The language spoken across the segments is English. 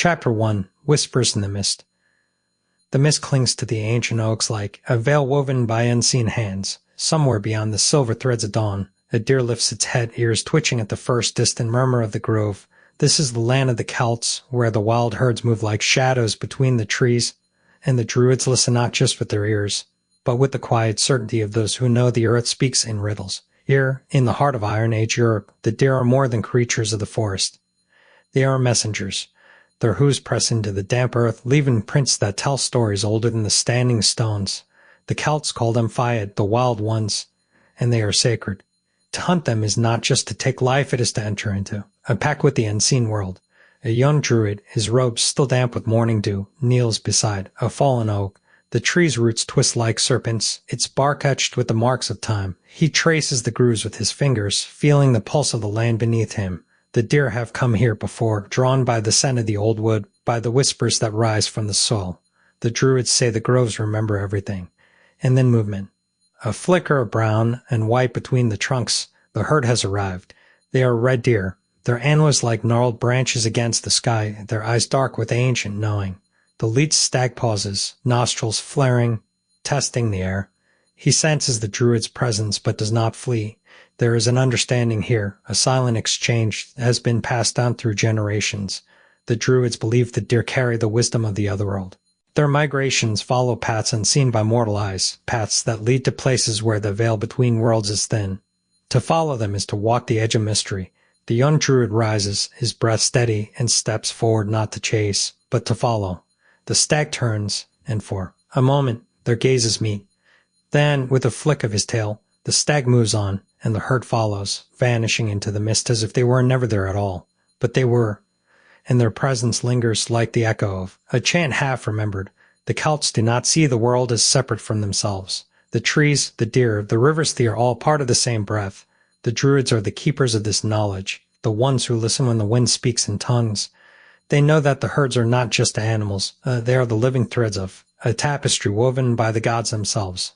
Chapter 1. Whispers in the Mist. The mist clings to the ancient oaks like a veil woven by unseen hands. Somewhere beyond the silver threads of dawn, a deer lifts its head, ears twitching at the first distant murmur of the grove. This is the land of the Celts, where the wild herds move like shadows between the trees, and the Druids listen not just with their ears, but with the quiet certainty of those who know the earth speaks in riddles. Here, in the heart of Iron Age Europe, the deer are more than creatures of the forest. They are messengers. Their hooves press into the damp earth, leaving prints that tell stories older than the standing stones. The Celts call them Fiad, the wild ones, and they are sacred. To hunt them is not just to take life, it is to enter into a pact with the unseen world. A young druid, his robes still damp with morning dew, kneels beside a fallen oak. The tree's roots twist like serpents, its bark etched with the marks of time. He traces the grooves with his fingers, feeling the pulse of the land beneath him. The deer have come here before, drawn by the scent of the old wood, by the whispers that rise from the soil. The Druids say the groves remember everything. And then movement. A flicker of brown and white between the trunks. The herd has arrived. They are red deer, their antlers like gnarled branches against the sky, their eyes dark with ancient knowing. The lead stag pauses, nostrils flaring, testing the air. He senses the Druid's presence but does not flee. There is an understanding here, a silent exchange that has been passed down through generations. The Druids believe the deer carry the wisdom of the otherworld. Their migrations follow paths unseen by mortal eyes, paths that lead to places where the veil between worlds is thin. To follow them is to walk the edge of mystery. The young Druid rises, his breath steady, and steps forward not to chase, but to follow. The stag turns, and for a moment their gazes meet. Then, with a flick of his tail, the stag moves on, and the herd follows, vanishing into the mist as if they were never there at all. But they were, and their presence lingers like the echo of a chant half remembered. The Celts do not see the world as separate from themselves. The trees, the deer, the rivers, they are all part of the same breath. The Druids are the keepers of this knowledge, the ones who listen when the wind speaks in tongues. They know that the herds are not just animals, they are the living threads of a tapestry woven by the gods themselves.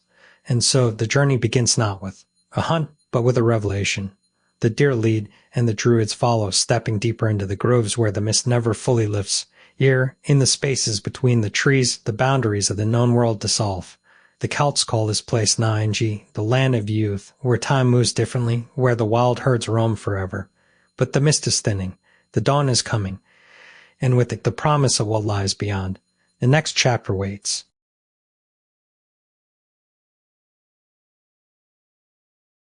And so the journey begins not with a hunt, but with a revelation. The deer lead, and the Druids follow, stepping deeper into the groves where the mist never fully lifts. Here, in the spaces between the trees, the boundaries of the known world dissolve. The Celts call this place Nainji, the land of youth, where time moves differently, where the wild herds roam forever. But the mist is thinning, the dawn is coming, and with it the promise of what lies beyond. The next chapter waits.